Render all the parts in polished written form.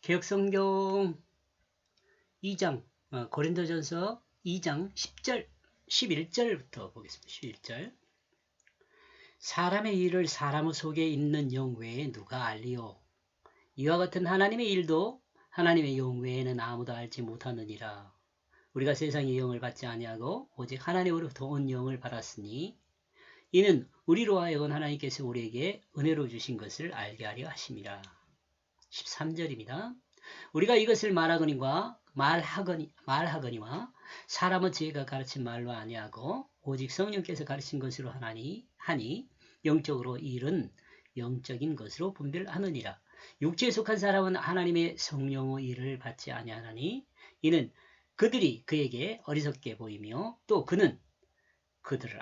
개역성경 2장 고린도전서 2장 10절 11절부터 보겠습니다. 11절 사람의 일을 사람 속에 있는 영 외에 누가 알리요? 이와 같은 하나님의 일도 하나님의 영 외에는 아무도 알지 못하느니라. 우리가 세상의 영을 받지 아니하고 오직 하나님으로부터 온 영을 받았으니 이는 우리로 하여금 하나님께서 우리에게 은혜로 주신 것을 알게 하려 하심이라. 13절입니다. 우리가 이것을 말하거니와 사람은 저희가 가르친 말로 아니하고 오직 성령께서 가르친 것으로 하니 영적으로 일은 영적인 것으로 분별하느니라. 육체에 속한 사람은 하나님의 성령의 일을 받지 아니하나니 이는 그들이 그에게 어리석게 보이며 또 그는 그들을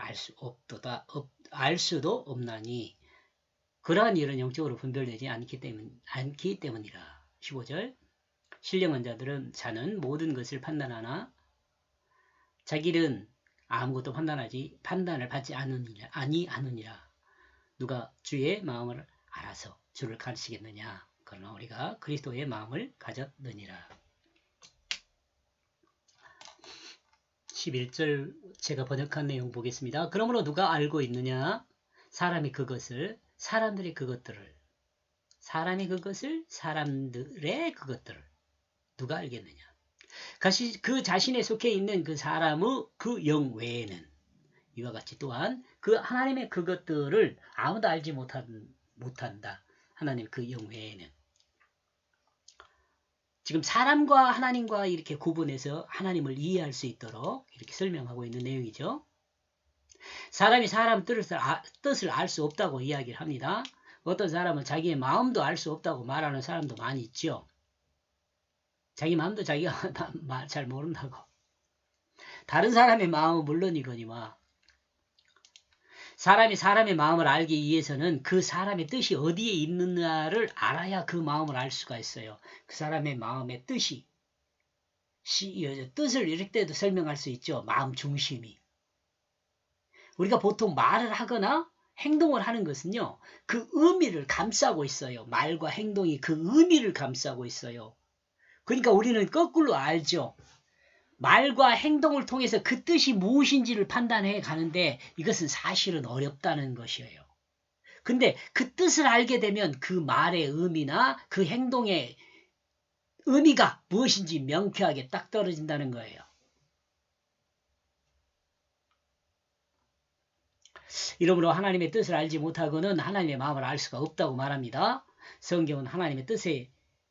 알 수도 없나니 그러한 일은 영적으로 분별되지 않기 때문이라. 15절 신령한 자는 모든 것을 판단하나 자기는 아무것도 판단을 받지 아니하느니라. 누가 주의 마음을 알아서 주를 가르치겠느냐. 그러나 우리가 그리스도의 마음을 가졌느니라. 11절 제가 번역한 내용 보겠습니다. 그러므로 누가 알고 있느냐? 사람들의 그것을 사람들의 누가 알겠느냐? 그 자신에 속해 있는 그 사람의 그 영 외에는 이와 같이 또한 그 하나님의 그것들을 아무도 알지 못한다. 하나님 그 영 외에는. 지금 사람과 하나님과 이렇게 구분해서 하나님을 이해할 수 있도록 이렇게 설명하고 있는 내용이죠. 사람이 사람 뜻을 알 수 없다고 이야기를 합니다. 어떤 사람은 자기의 마음도 알 수 없다고 말하는 사람도 많이 있죠. 자기 마음도 자기가 잘 모른다고. 다른 사람의 마음은 물론이거니와 사람이 사람의 마음을 알기 위해서는 그 사람의 뜻이 어디에 있느냐를 알아야 그 마음을 알 수가 있어요. 그 사람의 마음의 뜻을 이렇게도 설명할 수 있죠. 마음 중심이. 우리가 보통 말을 하거나 행동을 하는 것은요. 그 의미를 감싸고 있어요. 말과 행동이 그 의미를 감싸고 있어요. 그러니까 우리는 거꾸로 알죠. 말과 행동을 통해서 그 뜻이 무엇인지를 판단해 가는데 이것은 사실은 어렵다는 것이에요. 근데 그 뜻을 알게 되면 그 말의 의미나 그 행동의 의미가 무엇인지 명쾌하게 딱 떨어진다는 거예요. 이러므로 하나님의 뜻을 알지 못하고는 하나님의 마음을 알 수가 없다고 말합니다. 성경은 하나님의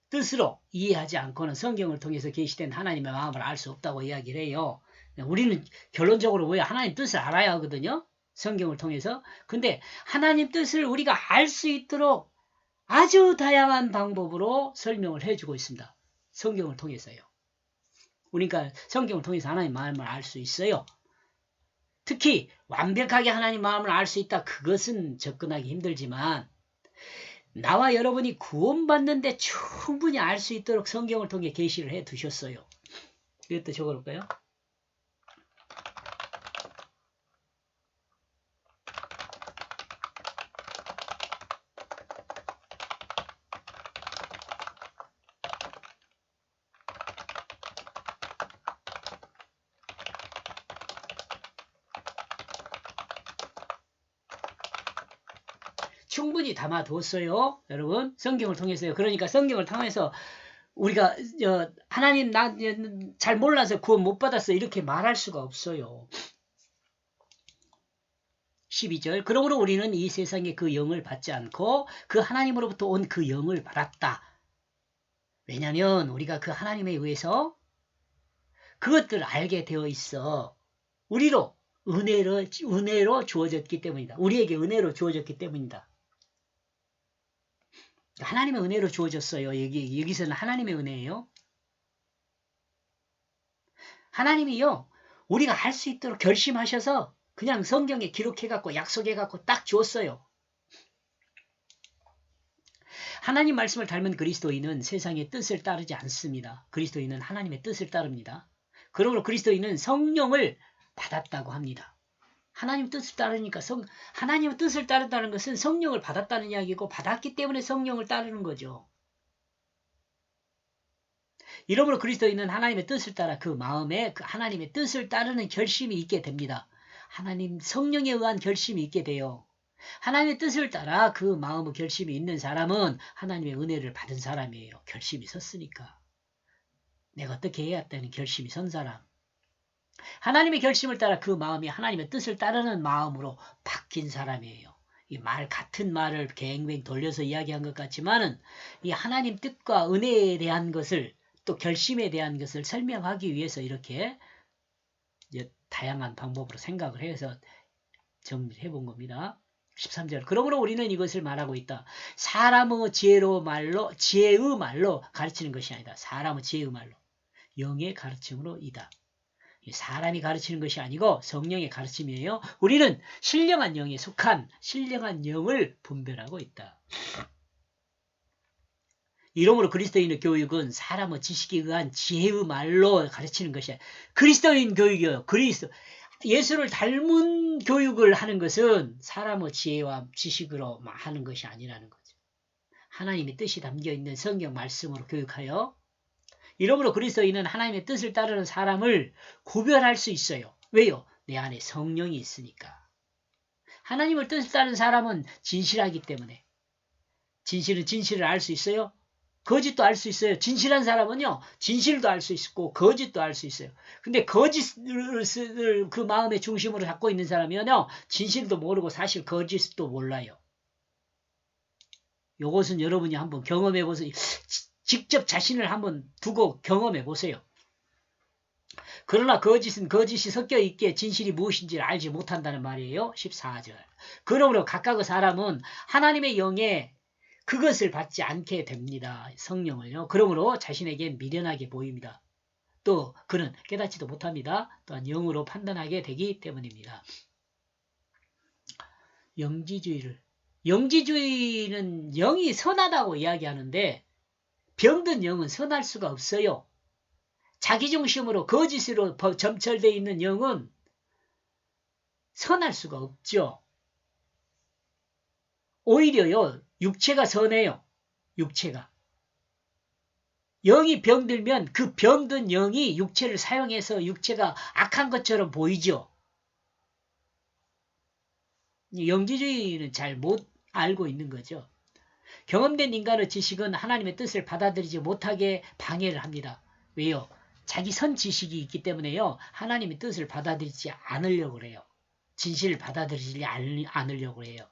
뜻으로 이해하지 않고는 성경을 통해서 계시된 하나님의 마음을 알 수 없다고 이야기를 해요. 우리는 결론적으로 왜 하나님 뜻을 알아야 하거든요. 성경을 통해서. 근데 하나님 뜻을 우리가 알 수 있도록 아주 다양한 방법으로 설명을 해주고 있습니다. 성경을 통해서요. 그러니까 성경을 통해서 하나님 마음을 알 수 있어요. 특히 완벽하게 하나님 마음을 알 수 있다. 그것은 접근하기 힘들지만 나와 여러분이 구원받는데 충분히 알 수 있도록 성경을 통해 계시를 해 두셨어요. 이것도 적어볼까요? 충분히 담아두었어요. 여러분 성경을 통해서요. 그러니까 성경을 통해서 우리가 하나님 나 잘 몰라서 구원 못 받았어 이렇게 말할 수가 없어요. 12절 그러므로 우리는 이 세상에 그 영을 받지 않고 그 하나님으로부터 온 그 영을 받았다. 왜냐하면 우리가 그 하나님에 의해서 그것들을 알게 되어 있어. 우리로 은혜로 주어졌기 때문이다. 우리에게 은혜로 주어졌기 때문이다. 하나님의 은혜로 주어졌어요. 여기서는 하나님의 은혜예요. 하나님이요. 우리가 할 수 있도록 결심하셔서 그냥 성경에 기록해갖고 약속해갖고 딱 주었어요. 하나님 말씀을 닮은 그리스도인은 세상의 뜻을 따르지 않습니다. 그리스도인은 하나님의 뜻을 따릅니다. 그러므로 그리스도인은 성령을 받았다고 합니다. 하나님 뜻을 따르니까 하나님의 뜻을 따른다는 것은 성령을 받았다는 이야기고 받았기 때문에 성령을 따르는 거죠. 이러므로 그리스도인은 하나님의 뜻을 따라 그 마음에 그 하나님의 뜻을 따르는 결심이 있게 됩니다. 하나님 성령에 의한 결심이 있게 돼요. 하나님의 뜻을 따라 그 마음의 결심이 있는 사람은 하나님의 은혜를 받은 사람이에요. 결심이 섰으니까. 내가 어떻게 해야 했다는 결심이 선 사람. 하나님의 결심을 따라 그 마음이 하나님의 뜻을 따르는 마음으로 바뀐 사람이에요. 이 말 같은 말을 갱뱅 돌려서 이야기한 것 같지만은 이 하나님 뜻과 은혜에 대한 것을 또 결심에 대한 것을 설명하기 위해서 이렇게 다양한 방법으로 생각을 해서 정리해 본 겁니다. 13절. 그러므로 우리는 이것을 말하고 있다. 사람의 지혜의 말로 가르치는 것이 아니다. 사람의 지혜의 말로. 영의 가르침으로 이다. 사람이 가르치는 것이 아니고 성령의 가르침이에요. 우리는 신령한 영에 속한 신령한 영을 분별하고 있다. 이러므로 그리스도인의 교육은 사람의 지식에 의한 지혜의 말로 가르치는 것이 아니라 그리스도인 교육이에요. 예수를 닮은 교육을 하는 것은 사람의 지혜와 지식으로 하는 것이 아니라는 거죠. 하나님의 뜻이 담겨있는 성경 말씀으로 교육하여 이러므로 그리스도인은 하나님의 뜻을 따르는 사람을 구별할 수 있어요. 왜요? 내 안에 성령이 있으니까. 하나님의 뜻을 따르는 사람은 진실하기 때문에. 진실은 진실을 알 수 있어요. 거짓도 알 수 있어요. 진실한 사람은요. 진실도 알 수 있고 거짓도 알 수 있어요. 근데 거짓을 그 마음의 중심으로 잡고 있는 사람이요. 진실도 모르고 사실 거짓도 몰라요. 이것은 여러분이 한번 경험해 보세요. 직접 자신을 한번 두고 경험해 보세요. 그러나 거짓은 거짓이 섞여 있기에 진실이 무엇인지를 알지 못한다는 말이에요. 14절. 그러므로 각각의 사람은 하나님의 영에 그것을 받지 않게 됩니다. 성령을요. 그러므로 자신에게 미련하게 보입니다. 또 그는 깨닫지도 못합니다. 또한 영으로 판단하게 되기 때문입니다. 영지주의는 영이 선하다고 이야기하는데 병든 영은 선할 수가 없어요. 자기중심으로 거짓으로 점철되어 있는 영은 선할 수가 없죠. 오히려요. 육체가 선해요. 육체가. 영이 병들면 그 병든 영이 육체를 사용해서 육체가 악한 것처럼 보이죠. 영지주의는 잘 못 알고 있는 거죠. 경험된 인간의 지식은 하나님의 뜻을 받아들이지 못하게 방해를 합니다. 왜요? 자기 선 지식이 있기 때문에요. 하나님의 뜻을 받아들이지 않으려고 해요. 진실을 받아들이지 않으려고 해요.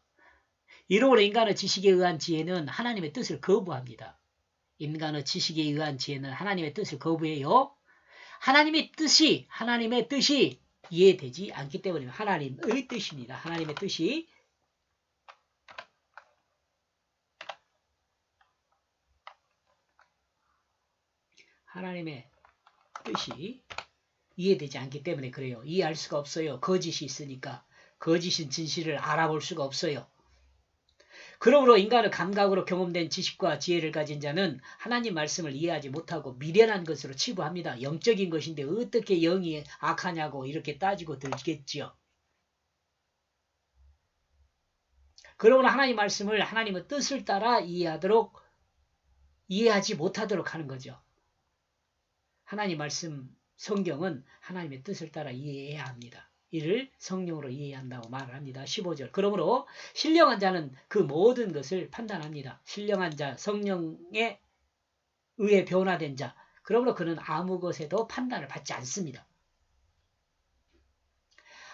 이러므로 인간의 지식에 의한 지혜는 하나님의 뜻을 거부합니다. 인간의 지식에 의한 지혜는 하나님의 뜻을 거부해요. 하나님의 뜻이 이해되지 않기 때문에 하나님의 뜻입니다. 하나님의 뜻이 이해되지 않기 때문에 그래요. 이해할 수가 없어요. 거짓이 있으니까. 거짓인 진실을 알아볼 수가 없어요. 그러므로 인간의 감각으로 경험된 지식과 지혜를 가진 자는 하나님 말씀을 이해하지 못하고 미련한 것으로 치부합니다. 영적인 것인데 어떻게 영이 악하냐고 이렇게 따지고 들겠지요. 그러므로 하나님 말씀을 하나님의 뜻을 따라 이해하지 못하도록 하는 거죠. 하나님 말씀 성경은 하나님의 뜻을 따라 이해해야 합니다. 이를 성령으로 이해한다고 말을 합니다. 15절. 그러므로 신령한 자는 그 모든 것을 판단합니다. 신령한 자, 성령에 의해 변화된 자. 그러므로 그는 아무 것에도 판단을 받지 않습니다.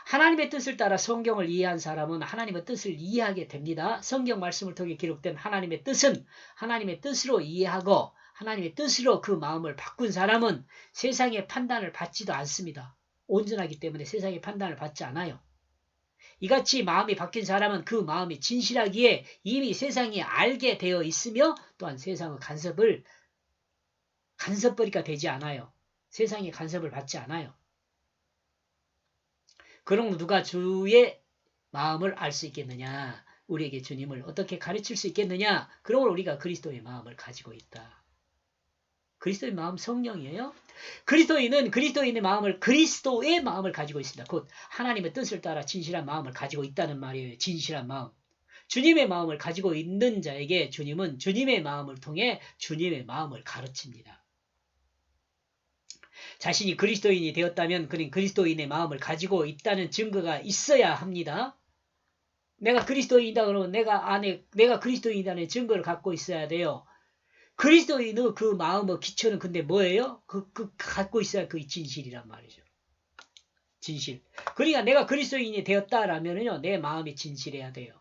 하나님의 뜻을 따라 성경을 이해한 사람은 하나님의 뜻을 이해하게 됩니다. 성경 말씀을 통해 기록된 하나님의 뜻은 하나님의 뜻으로 이해하고 하나님의 뜻으로 그 마음을 바꾼 사람은 세상의 판단을 받지도 않습니다. 온전하기 때문에 세상의 판단을 받지 않아요. 이같이 마음이 바뀐 사람은 그 마음이 진실하기에 이미 세상이 알게 되어 있으며 또한 세상의 간섭거리가 되지 않아요. 세상의 간섭을 받지 않아요. 그럼 누가 주의 마음을 알 수 있겠느냐? 우리에게 주님을 어떻게 가르칠 수 있겠느냐? 그러므로 우리가 그리스도의 마음을 가지고 있다. 그리스도의 마음 성령이에요. 그리스도인은 그리스도의 마음을 가지고 있습니다. 곧 하나님의 뜻을 따라 진실한 마음을 가지고 있다는 말이에요. 진실한 마음. 주님의 마음을 가지고 있는 자에게 주님은 주님의 마음을 통해 주님의 마음을 가르칩니다. 자신이 그리스도인이 되었다면 그는 그리스도인의 마음을 가지고 있다는 증거가 있어야 합니다. 내가 그리스도인이다 그러면 내가 그리스도인이라는 증거를 갖고 있어야 돼요. 그리스도인의 그 마음의 기초는 근데 뭐예요? 갖고 있어야 그 진실이란 말이죠. 진실. 그러니까 내가 그리스도인이 되었다라면요, 내 마음이 진실해야 돼요.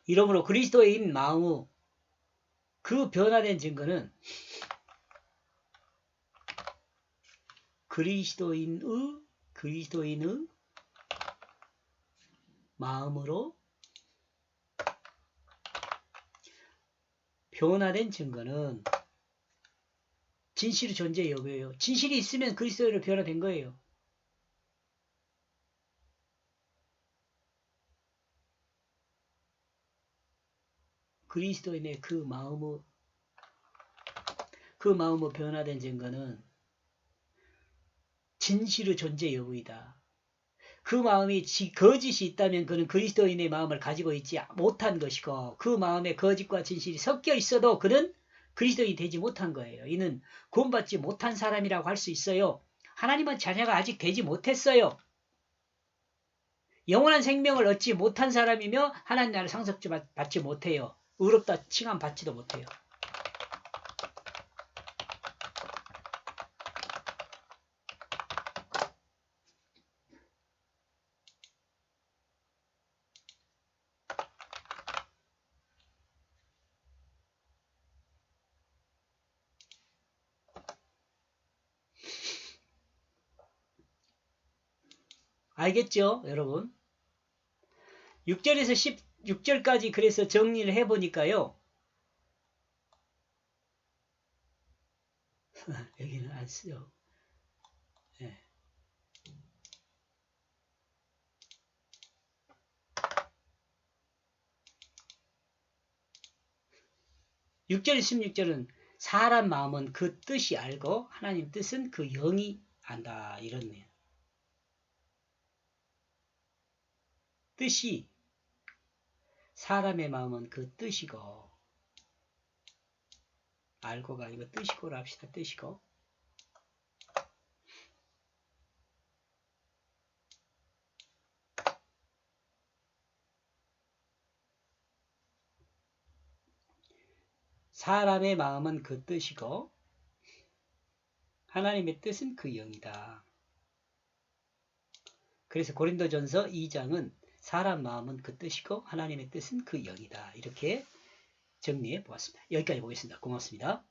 이러므로 그리스도인 마음의 그 변화된 증거는 그리스도인의 마음으로 변화된 증거는 진실의 존재 여부예요. 진실이 있으면 그리스도인으로 변화된 거예요. 그리스도인의 그 마음의 변화된 증거는 진실의 존재 여부이다. 그 마음이 거짓이 있다면 그는 그리스도인의 마음을 가지고 있지 못한 것이고 그 마음에 거짓과 진실이 섞여 있어도 그는 그리스도인이 되지 못한 거예요. 이는 구원받지 못한 사람이라고 할 수 있어요. 하나님은 자녀가 아직 되지 못했어요. 영원한 생명을 얻지 못한 사람이며 하나님 나라를 상속받지 못해요. 의롭다 칭함 받지도 못해요. 알겠죠, 여러분? 6절에서 16절까지 그래서 정리를 해보니까요. 여기는 안 쓰죠. 네. 6절, 16절은 사람 마음은 그 뜻이 알고 하나님 뜻은 그 영이 안다. 이렇네요. 뜻이 사람의 마음은 그 뜻이고 알고가 아니고 뜻이고라 합시다. 뜻이고 사람의 마음은 그 뜻이고 하나님의 뜻은 그 영이다. 그래서 고린도전서 2장은 사람 마음은 그 뜻이고 하나님의 뜻은 그 영이다. 이렇게 정리해 보았습니다. 여기까지 보겠습니다. 고맙습니다.